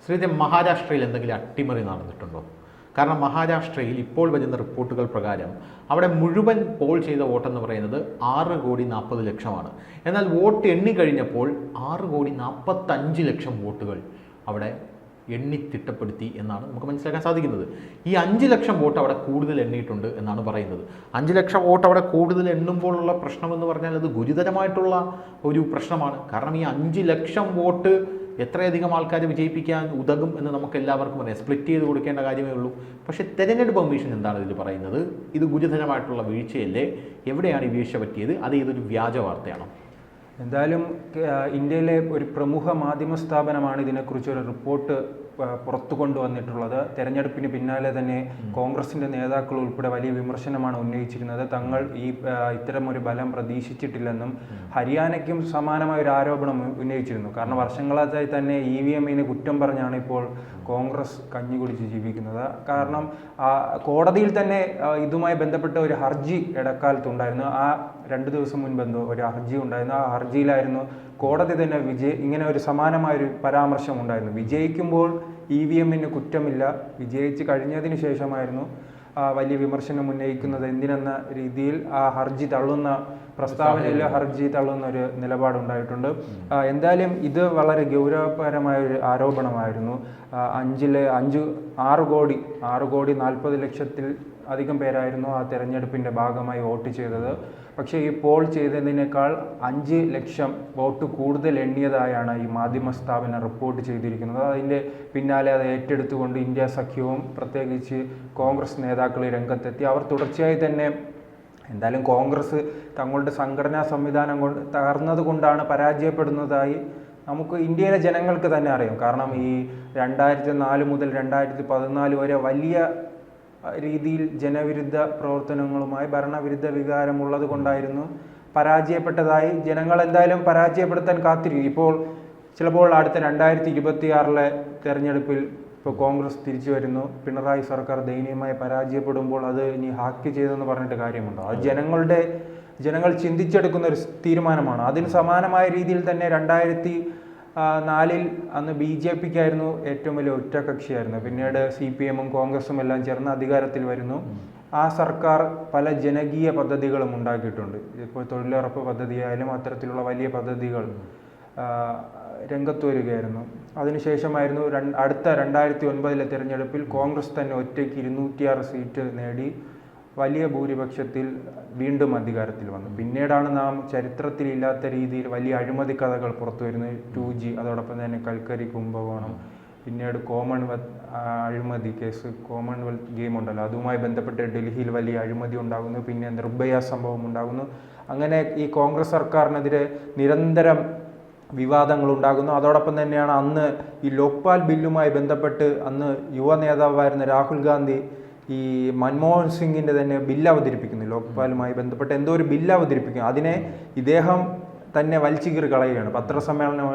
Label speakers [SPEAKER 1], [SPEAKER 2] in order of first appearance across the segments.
[SPEAKER 1] ശ്രീധർ, മഹാരാഷ്ട്രയിൽ എന്തെങ്കിലും അട്ടിമറി നടന്നിട്ടുണ്ടോ? കാരണം മഹാരാഷ്ട്രയിൽ ഇപ്പോൾ വരുന്ന റിപ്പോർട്ടുകൾ പ്രകാരം അവിടെ മുഴുവൻ പോൾ ചെയ്ത വോട്ടെന്ന് പറയുന്നത് 6,40,00,000 എന്നാൽ വോട്ട് എണ്ണി കഴിഞ്ഞപ്പോൾ 6,45,00,000 വോട്ടുകൾ അവിടെ എണ്ണി തിട്ടപ്പെടുത്തി എന്നാണ് നമുക്ക് മനസ്സിലാക്കാൻ സാധിക്കുന്നത്. ഈ 5,00,000 വോട്ട് അവിടെ കൂടുതൽ എണ്ണിയിട്ടുണ്ട് എന്നാണ് പറയുന്നത്. 5,00,000 വോട്ട് അവിടെ കൂടുതൽ എണ്ണുമ്പോഴുള്ള പ്രശ്നമെന്ന് പറഞ്ഞാൽ അത് ഗുരുതരമായിട്ടുള്ള ഒരു പ്രശ്നമാണ്. കാരണം ഈ 5,00,000 വോട്ട് എത്രയധികം ആൾക്കാരെ വിജയിപ്പിക്കാൻ ഉതകും എന്ന് നമുക്ക് എല്ലാവർക്കും അറിയാം. സ്പ്ലിറ്റ് ചെയ്ത് കൊടുക്കേണ്ട കാര്യമേ ഉള്ളൂ. പക്ഷേ തെരഞ്ഞെടുപ്പ് കമ്മീഷൻ എന്താണ് ഇതിൽ പറയുന്നത്? ഇത് ഗുരുതരമായിട്ടുള്ള വീഴ്ചയല്ലേ? എവിടെയാണ് ഈ വീഴ്ച പറ്റിയത്? അത് ഇതൊരു വ്യാജ വാർത്തയാണോ?
[SPEAKER 2] എന്തായാലും ഇന്ത്യയിലെ ഒരു പ്രമുഖ മാധ്യമ സ്ഥാപനമാണ് ഇതിനെക്കുറിച്ച് ഒരു റിപ്പോർട്ട് പുറത്തു കൊണ്ടുവന്നിട്ടുള്ളത്. തെരഞ്ഞെടുപ്പിന് പിന്നാലെ തന്നെ കോൺഗ്രസിൻ്റെ നേതാക്കൾ ഉൾപ്പെടെ വലിയ വിമർശനമാണ് ഉന്നയിച്ചിരുന്നത്. തങ്ങൾ ഇത്തരം ഒരു ബലം പ്രതീക്ഷിച്ചിട്ടില്ലെന്നും ഹരിയാനയ്ക്കും സമാനമായ ഒരു ആരോപണം ഉന്നയിച്ചിരുന്നു. കാരണം വർഷങ്ങളായി തന്നെ EVM കുറ്റം പറഞ്ഞാണ് ഇപ്പോൾ കോൺഗ്രസ് കഞ്ഞി കുടിച്ച് ജീവിക്കുന്നത്. കാരണം കോടതിയിൽ തന്നെ ഇതുമായി ബന്ധപ്പെട്ട ഒരു ഹർജി ഇടക്കാലത്തുണ്ടായിരുന്നു. ആ 2 ദിവസം മുൻപെന്തോ ഒരു ഹർജി ഉണ്ടായിരുന്നു. ആ ഹർജിയിലായിരുന്നു കോടതി തന്നെ ഇങ്ങനെ ഒരു സമാനമായൊരു പരാമർശം ഉണ്ടായിരുന്നു. വിജയിക്കുമ്പോൾ EVM കുറ്റമില്ല, വിജയിച്ച് കഴിഞ്ഞതിന് ശേഷമായിരുന്നു വലിയ വിമർശനം ഉന്നയിക്കുന്നത് എന്തിനെന്ന രീതിയിൽ ആ ഹർജി തള്ളുന്ന പ്രസ്താവനയിൽ ഹർജി തള്ളുന്ന ഒരു നിലപാടുണ്ടായിട്ടുണ്ട്. എന്തായാലും ഇത് വളരെ ഗൗരവപരമായൊരു ആരോപണമായിരുന്നു. 6,40,00,000 അധികം പേരായിരുന്നു ആ തെരഞ്ഞെടുപ്പിൻ്റെ ഭാഗമായി വോട്ട് ചെയ്തത്. പക്ഷേ ഈ പോൾ ചെയ്തതിനേക്കാൾ 5,00,000 വോട്ട് കൂടുതൽ എണ്ണിയതായാണ് ഈ മാധ്യമ സ്ഥാപനം റിപ്പോർട്ട് ചെയ്തിരിക്കുന്നത്. അതിൻ്റെ പിന്നാലെ അത് ഏറ്റെടുത്തുകൊണ്ട് ഇന്ത്യ സഖ്യവും പ്രത്യേകിച്ച് കോൺഗ്രസ് നേതാക്കൾ രംഗത്തെത്തി. അവർ തുടർച്ചയായി തന്നെ എന്തായാലും കോൺഗ്രസ് തങ്ങളുടെ സംഘടനാ സംവിധാനം തകർന്നത് കൊണ്ടാണ് പരാജയപ്പെടുന്നതായി നമുക്ക് ഇന്ത്യയിലെ ജനങ്ങൾക്ക് തന്നെ അറിയാം. കാരണം ഈ 2004 മുതൽ 2014 വരെ വലിയ രീതിയിൽ ജനവിരുദ്ധ പ്രവർത്തനങ്ങളുമായി ഭരണവിരുദ്ധ വികാരമുള്ളത് കൊണ്ടായിരുന്നു പരാജയപ്പെട്ടതായി ജനങ്ങൾ എന്തായാലും പരാജയപ്പെടുത്താൻ കാത്തിരിക്കും. ഇപ്പോൾ ചിലപ്പോൾ അടുത്ത 2026 തെരഞ്ഞെടുപ്പിൽ ഇപ്പോൾ കോൺഗ്രസ് തിരിച്ചു വരുന്നു, പിണറായി സർക്കാർ ദയനീയമായി പരാജയപ്പെടുമ്പോൾ അത് ഇനി ഹാക്ക് ചെയ്തെന്ന് പറഞ്ഞിട്ട് കാര്യമുണ്ടോ? അത് ജനങ്ങൾ ചിന്തിച്ചെടുക്കുന്ന ഒരു തീരുമാനമാണ്. അതിന് സമാനമായ രീതിയിൽ തന്നെ 2004 അന്ന് BJPക്കായിരുന്നു ഏറ്റവും വലിയ ഒറ്റകക്ഷിയായിരുന്നു. പിന്നീട് CPM കോൺഗ്രസും എല്ലാം ചേർന്ന് അധികാരത്തിൽ വരുന്നു. ആ സർക്കാർ പല ജനകീയ പദ്ധതികളും ഉണ്ടാക്കിയിട്ടുണ്ട്. ഇപ്പോൾ തൊഴിലുറപ്പ് പദ്ധതിയായാലും അത്തരത്തിലുള്ള വലിയ പദ്ധതികൾ രംഗത്ത് വരികയായിരുന്നു. അതിനുശേഷമായിരുന്നു അടുത്ത 2009 തെരഞ്ഞെടുപ്പിൽ കോൺഗ്രസ് തന്നെ ഒറ്റയ്ക്ക് 206 സീറ്റ് നേടി വലിയ ഭൂരിപക്ഷത്തിൽ വീണ്ടും അധികാരത്തിൽ വന്നു. പിന്നീടാണ് നാം ചരിത്രത്തിലില്ലാത്ത രീതിയിൽ വലിയ അഴിമതി കഥകൾ പുറത്തു വരുന്നത്. 2G, അതോടൊപ്പം തന്നെ കൽക്കരി കുംഭകോണം, പിന്നീട് കോമൺവെൽത്ത് അഴിമതി കേസ്, കോമൺവെൽത്ത് ഗെയിം ഉണ്ടല്ലോ, അതുമായി ബന്ധപ്പെട്ട് ഡൽഹിയിൽ വലിയ അഴിമതി ഉണ്ടാകുന്നു. പിന്നെ നിർഭയ സംഭവം ഉണ്ടാകുന്നു. അങ്ങനെ ഈ കോൺഗ്രസ് സർക്കാരിനെതിരെ നിരന്തരം വിവാദങ്ങൾ ഉണ്ടാകുന്നു. അതോടൊപ്പം തന്നെയാണ് അന്ന് ഈ ലോക്പാൽ ബില്ലുമായി ബന്ധപ്പെട്ട് അന്ന് യുവ നേതാവായിരുന്ന രാഹുൽ ഗാന്ധി ഈ മൻമോഹൻ സിംഗിൻ്റെ തന്നെ ബില്ല് അവതരിപ്പിക്കുന്നു. ലോക്പാലുമായി ബന്ധപ്പെട്ട് എന്തോ ഒരു ബില്ല് അവതരിപ്പിക്കുന്നു. അതിനെ ഇദ്ദേഹം തന്നെ വലിച്ചുകീറി കളയുകയാണ്. പത്രസമ്മേളനം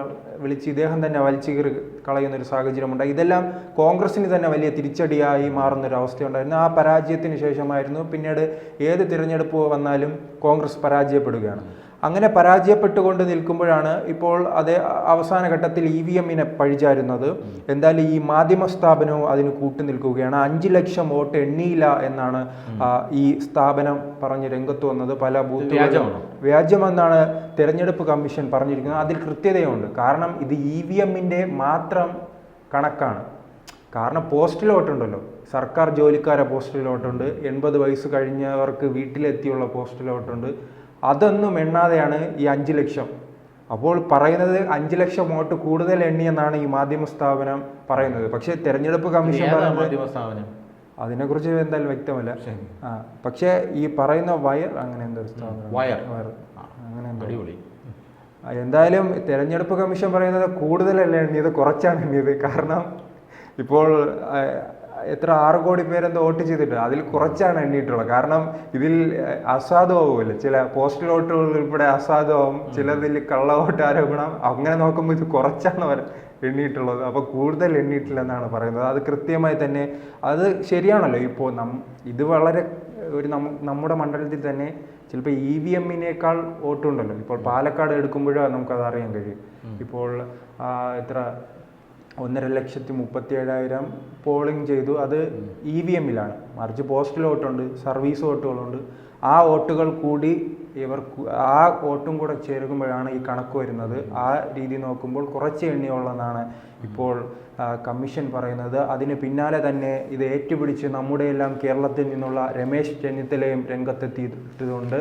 [SPEAKER 2] വിളിച്ച് ഇദ്ദേഹം തന്നെ വലിച്ചുകീറി കളയുന്നൊരു സാഹചര്യമുണ്ടായി. ഇതെല്ലാം കോൺഗ്രസിന് തന്നെ വലിയ തിരിച്ചടിയായി മാറുന്നൊരവസ്ഥയുണ്ടായിരുന്നു. ആ പരാജയത്തിന് ശേഷമായിരുന്നു പിന്നീട് ഏത് തിരഞ്ഞെടുപ്പ് വന്നാലും കോൺഗ്രസ് പരാജയപ്പെടുകയാണ്. അങ്ങനെ പരാജയപ്പെട്ടുകൊണ്ട് നിൽക്കുമ്പോഴാണ് ഇപ്പോൾ അതേ അവസാന ഘട്ടത്തിൽ EVM പഴിചാരുന്നത്. എന്തായാലും ഈ മാധ്യമ സ്ഥാപനവും അതിന് കൂട്ടുനിൽക്കുകയാണ്. 5,00,000 വോട്ട് എണ്ണിയില്ല എന്നാണ് ഈ സ്ഥാപനം പറഞ്ഞ് രംഗത്ത് വന്നത്. പല ബൂത്തുകളും വ്യാജമെന്നാണ് തെരഞ്ഞെടുപ്പ് കമ്മീഷൻ പറഞ്ഞിരിക്കുന്നത്. അതിൽ കൃത്യതയുണ്ട്. കാരണം ഇത് EVM മാത്രം കണക്കാണ്. കാരണം പോസ്റ്റൽ വോട്ടുണ്ടല്ലോ, സർക്കാർ ജോലിക്കാരെ പോസ്റ്റൽ വോട്ടുണ്ട്, 80 വയസ്സ് കഴിഞ്ഞവർക്ക് വീട്ടിലെത്തിയുള്ള പോസ്റ്റൽ വോട്ടുണ്ട്. അതൊന്നും എണ്ണാതെയാണ് ഈ 5,00,000. അപ്പോൾ പറയുന്നത് 5,00,000 വോട്ട് കൂടുതൽ എണ്ണിയെന്നാണ് ഈ മാധ്യമ സ്ഥാപനം പറയുന്നത്. പക്ഷേ തെരഞ്ഞെടുപ്പ് കമ്മീഷൻ അതിനെക്കുറിച്ച് എന്തായാലും വ്യക്തമല്ല. പക്ഷേ ഈ പറയുന്ന വയർ അങ്ങനെ എന്തോ സ്ഥാപനം അങ്ങനെ എന്തോ. എന്തായാലും തെരഞ്ഞെടുപ്പ് കമ്മീഷൻ പറയുന്നത് കൂടുതലല്ല എണ്ണിയത്, കുറച്ചാണ് എണ്ണിയത്. കാരണം ഇപ്പോൾ എത്ര 6 കോടി പേരെന്തോ വോട്ട് ചെയ്തിട്ട് അതിൽ കുറച്ചാണ് എണ്ണിയിട്ടുള്ളത്. കാരണം ഇതിൽ അസാധുവാകുമല്ലോ, ചില പോസ്റ്റൽ വോട്ടുകൾ ഉൾപ്പെടെ അസാധുവാകും, ചിലതിൽ കള്ള വോട്ട് ആരോപണം. അങ്ങനെ നോക്കുമ്പോൾ ഇത് കുറച്ചാണ് എണ്ണിയിട്ടുള്ളത്. അപ്പോൾ കൂടുതൽ എണ്ണിയിട്ടില്ലെന്നാണ് പറയുന്നത്. അത് കൃത്യമായി തന്നെ അത് ശരിയാണല്ലോ. ഇപ്പോൾ ഇത് വളരെ ഒരു നമ്മുടെ മണ്ഡലത്തിൽ തന്നെ ചിലപ്പോൾ EVM വോട്ടുണ്ടല്ലോ. ഇപ്പോൾ പാലക്കാട് എടുക്കുമ്പോഴാണ് നമുക്കത് അറിയാൻ കഴിയും. ഇപ്പോൾ എത്ര 1,37,000 പോളിംഗ് ചെയ്തു. അത് EVM-ലാണ്, മറിച്ച് പോസ്റ്റൽ വോട്ടുണ്ട്, സർവീസ് വോട്ടുകളുണ്ട്. ആ വോട്ടുകൾ കൂടി ആ വോട്ടും കൂടെ ചേരുമ്പോഴാണ് ഈ കണക്ക് വരുന്നത്. ആ രീതി നോക്കുമ്പോൾ കുറച്ച് എണ്ണിയുള്ളതാണ് ഇപ്പോൾ കമ്മീഷൻ പറയുന്നത്. അതിന് പിന്നാലെ തന്നെ ഇത് ഏറ്റുപിടിച്ച് നമ്മുടെ എല്ലാം കേരളത്തിൽ നിന്നുള്ള രമേശ് ചെന്നിത്തലയും രംഗത്തെത്തിയതുകൊണ്ട്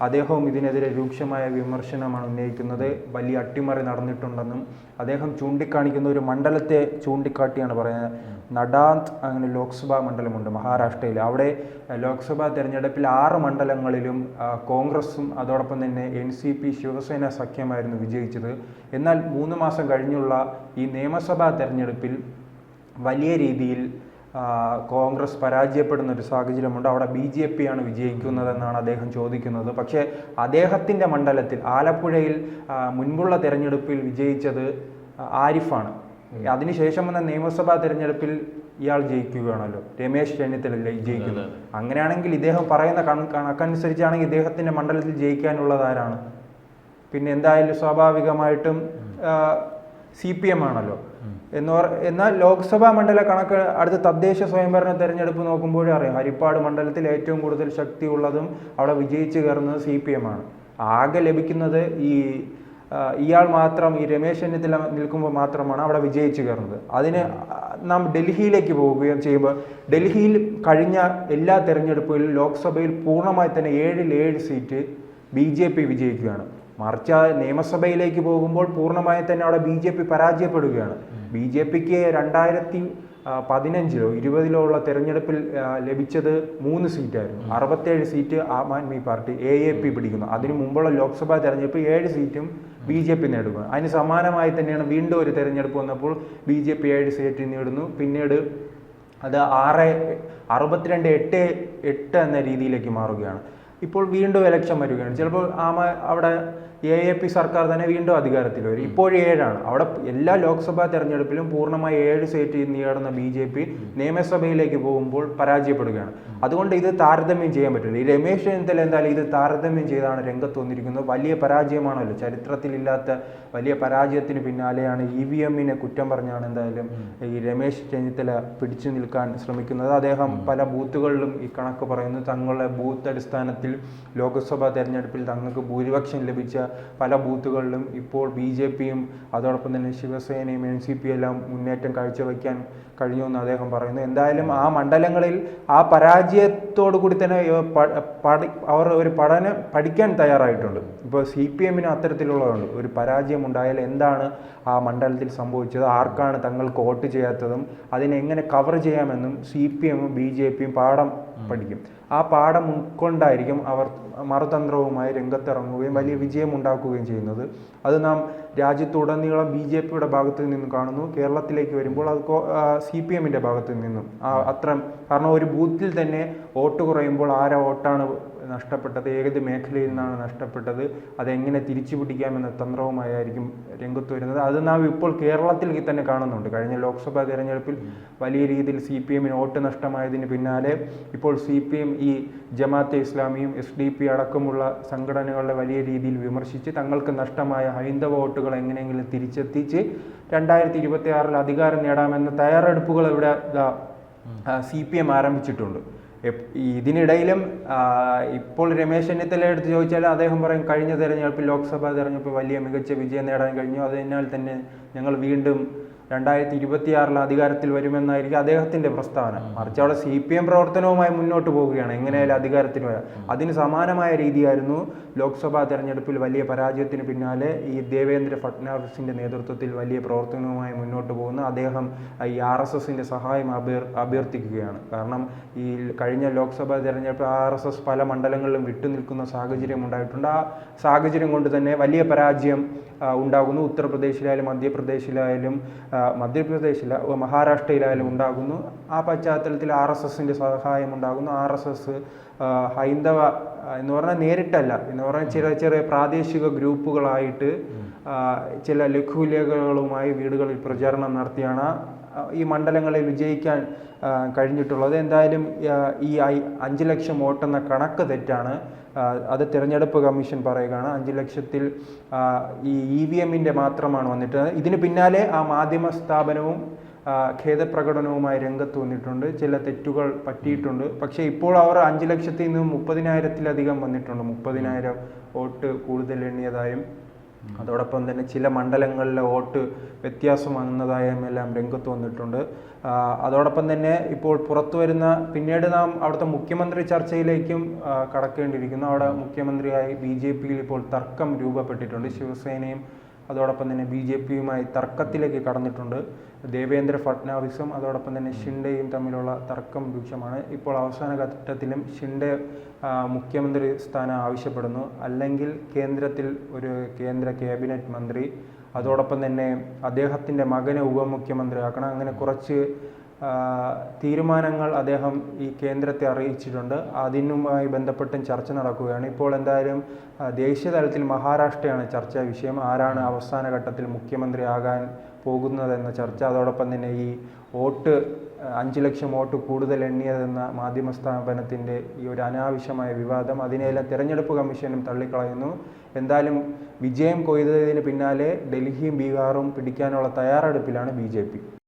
[SPEAKER 2] അദ്ദേഹവും ഇതിനെതിരെ രൂക്ഷമായ വിമർശനമാണ് ഉന്നയിക്കുന്നത്. വലിയ അട്ടിമറി നടന്നിട്ടുണ്ടെന്നും അദ്ദേഹം ചൂണ്ടിക്കാണിക്കുന്ന ഒരു മണ്ഡലത്തെ ചൂണ്ടിക്കാട്ടിയാണ് പറയുന്നത്. നടാന്ത് അങ്ങനെ ലോക്സഭാ മണ്ഡലമുണ്ട് മഹാരാഷ്ട്രയിൽ. അവിടെ ലോക്സഭാ തെരഞ്ഞെടുപ്പിൽ 6 മണ്ഡലങ്ങളിലും കോൺഗ്രസും അതോടൊപ്പം തന്നെ NCP ശിവസേന സഖ്യമായിരുന്നു വിജയിച്ചത്. എന്നാൽ 3 മാസം കഴിഞ്ഞുള്ള ഈ നിയമസഭാ തെരഞ്ഞെടുപ്പിൽ വലിയ രീതിയിൽ കോൺഗ്രസ് പരാജയപ്പെടുന്ന ഒരു സാഹചര്യമുണ്ട്. അവിടെ BJP ആണ് വിജയിക്കുന്നതെന്നാണ് അദ്ദേഹം ചോദിക്കുന്നത്. പക്ഷേ അദ്ദേഹത്തിൻ്റെ മണ്ഡലത്തിൽ ആലപ്പുഴയിൽ മുൻപുള്ള തെരഞ്ഞെടുപ്പിൽ വിജയിച്ചത് ആരിഫാണ്. അതിനുശേഷം വന്ന നിയമസഭാ തെരഞ്ഞെടുപ്പിൽ ഇയാൾ ജയിക്കുകയാണല്ലോ, രമേശ് ചെന്നിത്തല ജയിക്കുന്നത്. അങ്ങനെയാണെങ്കിൽ ഇദ്ദേഹം പറയുന്ന കണക്കനുസരിച്ചാണെങ്കിൽ ഇദ്ദേഹത്തിൻ്റെ മണ്ഡലത്തിൽ ജയിക്കാനുള്ളത് ആരാണ്? പിന്നെ എന്തായാലും സ്വാഭാവികമായിട്ടും CPM ആണല്ലോ. എന്നാൽ ലോക്സഭാ മണ്ഡല കണക്ക് അടുത്ത തദ്ദേശ സ്വയംഭരണ തെരഞ്ഞെടുപ്പ് നോക്കുമ്പോഴേ അറിയാം, ഹരിപ്പാട് മണ്ഡലത്തിൽ ഏറ്റവും കൂടുതൽ ശക്തിയുള്ളതും അവിടെ വിജയിച്ചു കയറുന്നത് CPM ആണ്. ആകെ ലഭിക്കുന്നത് ഇയാൾ മാത്രം, ഈ രമേശ് ചെന്നിത്തല നിൽക്കുമ്പോൾ മാത്രമാണ് അവിടെ വിജയിച്ചു കയറുന്നത്. അതിന് നാം ഡൽഹിയിലേക്ക് പോവുകയും ചെയ്യുമ്പോൾ ഡൽഹിയിൽ കഴിഞ്ഞ എല്ലാ തെരഞ്ഞെടുപ്പുകളിലും ലോക്സഭയിൽ പൂർണ്ണമായി തന്നെ 7 സീറ്റ് BJP വിജയിക്കുകയാണ്. മറിച്ച് നിയമസഭയിലേക്ക് പോകുമ്പോൾ പൂർണ്ണമായി തന്നെ അവിടെ BJP പരാജയപ്പെടുകയാണ്. BJPക്ക് 2015-ലോ 20-ലോ ഉള്ള തെരഞ്ഞെടുപ്പിൽ ലഭിച്ചത് 3 സീറ്റായിരുന്നു. 67 seat Aam Aadmi party AAP പിടിക്കുന്നു. അതിനു മുമ്പുള്ള ലോക്സഭാ തെരഞ്ഞെടുപ്പ് 7 സീറ്റും BJP നേടുക. അതിന് സമാനമായി തന്നെയാണ് വീണ്ടും ഒരു തെരഞ്ഞെടുപ്പ് വന്നപ്പോൾ BJP 7 സീറ്റ് നേടുന്നു. പിന്നീട് അത് 62-8 എന്ന രീതിയിലേക്ക് മാറുകയാണ്. ഇപ്പോൾ വീണ്ടും ഇലക്ഷൻ വരികയാണ്. ചിലപ്പോൾ അവിടെ AAP സർക്കാർ തന്നെ വീണ്ടും അധികാരത്തിൽ വരും. ഇപ്പോഴും 7 അവിടെ എല്ലാ ലോക്സഭാ തെരഞ്ഞെടുപ്പിലും പൂർണ്ണമായി 7 സീറ്റ് നേടുന്ന BJP നിയമസഭയിലേക്ക് പോകുമ്പോൾ പരാജയപ്പെടുകയാണ്. അതുകൊണ്ട് ഇത് താരതമ്യം ചെയ്യാൻ പറ്റില്ല. ഈ രമേശ് ചെന്നിത്തല എന്തായാലും ഇത് താരതമ്യം ചെയ്താണ് രംഗത്ത് വന്നിരിക്കുന്നത്. വലിയ പരാജയമാണല്ലോ, ചരിത്രത്തിലില്ലാത്ത വലിയ പരാജയത്തിന് പിന്നാലെയാണ് EVM-നെ കുറ്റം പറഞ്ഞാണ് എന്തായാലും ഈ രമേശ് ചെന്നിത്തല പിടിച്ചു നിൽക്കാൻ ശ്രമിക്കുന്നത്. അദ്ദേഹം പല ബൂത്തുകളിലും ഈ കണക്ക് പറയുന്നു. തങ്ങളുടെ ബൂത്ത് അടിസ്ഥാനത്തിൽ ലോക്സഭാ തെരഞ്ഞെടുപ്പിൽ തങ്ങൾക്ക് ഭൂരിപക്ഷം ലഭിച്ച പല ബൂത്തുകളിലും ഇപ്പോൾ BJP-യും അതോടൊപ്പം തന്നെ ശിവസേനയും NCP എല്ലാം മുന്നേറ്റം കാഴ്ചവെക്കാൻ കഴിഞ്ഞുവെന്ന് അദ്ദേഹം പറയുന്നു. എന്തായാലും ആ മണ്ഡലങ്ങളിൽ ആ പരാജയത്തോടു കൂടി തന്നെ അവർ ഒരു പഠിക്കാൻ തയ്യാറായിട്ടുണ്ട്. ഇപ്പോൾ CPM-ന് അത്തരത്തിലുള്ളതുണ്ട്. ഒരു പരാജയം ഉണ്ടായാൽ എന്താണ് ആ മണ്ഡലത്തിൽ സംഭവിച്ചത്, ആർക്കാണ് തങ്ങൾക്ക് വോട്ട് ചെയ്യാത്തതും അതിനെങ്ങനെ കവർ ചെയ്യാമെന്നും CPM-ഉം BJP-യും പാഠം പഠിക്കും. ആ പാഠം ഉൾക്കൊണ്ടായിരിക്കും അവർ മറുതന്ത്രവുമായി രംഗത്തിറങ്ങുകയും വലിയ വിജയം ഉണ്ടാക്കുകയും ചെയ്യുന്നത്. അത് നാം രാജ്യത്തുടനീളം BJP-യുടെ ഭാഗത്തു നിന്നും കാണുന്നു. കേരളത്തിലേക്ക് വരുമ്പോൾ അത് CPM-ന്റെ ഭാഗത്തു നിന്നും കാരണം ഒരു ബൂത്തിൽ തന്നെ വോട്ട് കുറയുമ്പോൾ ആരെ വോട്ടാണ് നഷ്ടപ്പെട്ടത്, ഏത് മേഖലയിൽ നിന്നാണ് നഷ്ടപ്പെട്ടത്, അതെങ്ങനെ തിരിച്ചു പിടിക്കാമെന്ന തന്ത്രവുമായിരിക്കും രംഗത്ത് വരുന്നത്. അത് നാം ഇപ്പോൾ കേരളത്തിൽ തന്നെ കാണുന്നുണ്ട്. കഴിഞ്ഞ ലോക്സഭാ തെരഞ്ഞെടുപ്പിൽ വലിയ രീതിയിൽ CPM-ന് വോട്ട് നഷ്ടമായതിന് പിന്നാലെ ഇപ്പോൾ CPM ഈ ജമാഅത്തെ ഇസ്ലാമിയും SDP അടക്കമുള്ള സംഘടനകളെ വലിയ രീതിയിൽ വിമർശിച്ച് തങ്ങൾക്ക് നഷ്ടമായ ഹൈന്ദവ വോട്ടുകൾ എങ്ങനെയെങ്കിലും തിരിച്ചെത്തിച്ച് 2026-ൽ അധികാരം നേടാമെന്ന തയ്യാറെടുപ്പുകൾ ഇവിടെ CPM ആരംഭിച്ചിട്ടുണ്ട്. ഇതിനിടയിലും ഇപ്പോൾ രമേശ് ചെന്നിത്തല എടുത്ത് ചോദിച്ചാൽ അദ്ദേഹം പറയും കഴിഞ്ഞ തെരഞ്ഞെടുപ്പിൽ ലോക്സഭാ തെരഞ്ഞെടുപ്പ് വലിയ മികച്ച വിജയം നേടാൻ കഴിഞ്ഞു, അതിനാൽ തന്നെ ഞങ്ങൾ വീണ്ടും 2026-ൽ അധികാരത്തിൽ വരുമെന്നായിരിക്കും അദ്ദേഹത്തിൻ്റെ പ്രസ്താവന. മറിച്ച് അവിടെ CPM പ്രവർത്തനവുമായി മുന്നോട്ട് പോവുകയാണ്, എങ്ങനെയായാലും അധികാരത്തിൽ വരാം. അതിന് സമാനമായ രീതിയായിരുന്നു ലോക്സഭാ തെരഞ്ഞെടുപ്പിൽ വലിയ പരാജയത്തിന് പിന്നാലെ ഈ ദേവേന്ദ്ര ഫഡ്നാവിസിൻ്റെ നേതൃത്വത്തിൽ വലിയ പ്രവർത്തനവുമായി മുന്നോട്ട് പോകുന്ന അദ്ദേഹം ഈ RSSൻ്റെ സഹായം അഭ്യർത്ഥിക്കുകയാണ്. കാരണം ഈ കഴിഞ്ഞ ലോക്സഭാ തെരഞ്ഞെടുപ്പ് RSS പല മണ്ഡലങ്ങളിലും വിട്ടുനിൽക്കുന്ന സാഹചര്യം ഉണ്ടായിട്ടുണ്ട്. ആ സാഹചര്യം കൊണ്ട് തന്നെ വലിയ പരാജയം ഉണ്ടാകുന്നു. ഉത്തർപ്രദേശിലായാലും മഹാരാഷ്ട്രയിലായാലും ഉണ്ടാകുന്നു. ആ പശ്ചാത്തലത്തിൽ RSSൻ്റെ സഹായം ഉണ്ടാകുന്നു. RSS ഹൈന്ദവ എന്ന് പറഞ്ഞാൽ നേരിട്ടല്ല, എന്ന് പറഞ്ഞാൽ ചെറിയ പ്രാദേശിക ഗ്രൂപ്പുകളായിട്ട് ചില ലഘുലേഖകളുമായി വീടുകളിൽ പ്രചാരണം നടത്തിയാണ് ഈ മണ്ഡലങ്ങളിൽ വിജയിക്കാൻ കഴിഞ്ഞിട്ടുള്ളത്. എന്തായാലും ഈ 5 ലക്ഷം വോട്ടെന്ന കണക്ക് തെറ്റാണ്. അത് തിരഞ്ഞെടുപ്പ് കമ്മീഷൻ പറയുകയാണ്. 5 ലക്ഷത്തിൽ ഈ EVM-ൻ്റെ മാത്രമാണ് വന്നിട്ട്. ഇതിന് പിന്നാലെ ആ മാധ്യമ സ്ഥാപനവും ഖേദപ്രകടനവുമായി രംഗത്ത് വന്നിട്ടുണ്ട്. ചില തെറ്റുകൾ പറ്റിയിട്ടുണ്ട്. പക്ഷേ ഇപ്പോൾ അവർ 5 ലക്ഷത്തിൽ നിന്ന് 30,000-ത്തിലധികം വന്നിട്ടുണ്ട്. 30,000 വോട്ട് കൂടുതൽ എണ്ണിയതായും അതോടൊപ്പം തന്നെ ചില മണ്ഡലങ്ങളിലെ വോട്ട് വ്യത്യാസം വന്നതായും എല്ലാം രംഗത്ത് വന്നിട്ടുണ്ട്. അതോടൊപ്പം തന്നെ ഇപ്പോൾ പുറത്തു വരുന്ന, പിന്നീട് നാം അവിടുത്തെ മുഖ്യമന്ത്രി ചർച്ചയിലേക്കും കടക്കേണ്ടിയിരിക്കുന്നു. അവിടെ മുഖ്യമന്ത്രിയായി BJP-യിൽ ഇപ്പോൾ തർക്കം രൂപപ്പെട്ടിട്ടുണ്ട്. ശിവസേനയും അതോടൊപ്പം തന്നെ BJP-യുമായി തർക്കത്തിലേക്ക് കടന്നിട്ടുണ്ട്. ദേവേന്ദ്ര ഫട്നാവിസും അതോടൊപ്പം തന്നെ ഷിൻഡെയും തമ്മിലുള്ള തർക്കം രൂക്ഷമാണ്. ഇപ്പോൾ അവസാന ഘട്ടത്തിലും ഷിൻഡെ മുഖ്യമന്ത്രി സ്ഥാനം ആവശ്യപ്പെടുന്നു. അല്ലെങ്കിൽ കേന്ദ്രത്തിൽ ഒരു കേന്ദ്ര ക്യാബിനറ്റ് മന്ത്രി, അതോടൊപ്പം തന്നെ അദ്ദേഹത്തിൻ്റെ മകനെ ഉപമുഖ്യമന്ത്രിയാക്കണം. അങ്ങനെ കുറച്ച് തീരുമാനങ്ങൾ അദ്ദേഹം ഈ കേന്ദ്രത്തെ അറിയിച്ചിട്ടുണ്ട്. അതിനുമായി ബന്ധപ്പെട്ടും ചർച്ച നടക്കുകയാണ്. ഇപ്പോൾ എന്തായാലും ദേശീയ തലത്തിൽ മഹാരാഷ്ട്രയാണ് ചർച്ചാ വിഷയം. ആരാണ് അവസാന ഘട്ടത്തിൽ മുഖ്യമന്ത്രിയാകാൻ പോകുന്നതെന്ന ചർച്ച. അതോടൊപ്പം തന്നെ ഈ വോട്ട് 5 ലക്ഷം വോട്ട് കൂടുതൽ എണ്ണിയതെന്ന മാധ്യമ സ്ഥാപനത്തിൻ്റെ ഈ ഒരു അനാവശ്യമായ വിവാദം, അതിനെല്ലാം തിരഞ്ഞെടുപ്പ് കമ്മീഷനും തള്ളിക്കളയുന്നു. എന്തായാലും വിജയം കൊയ്തതിന് പിന്നാലെ ഡൽഹിയും ബീഹാറും പിടിക്കാനുള്ള തയ്യാറെടുപ്പിലാണ് BJP.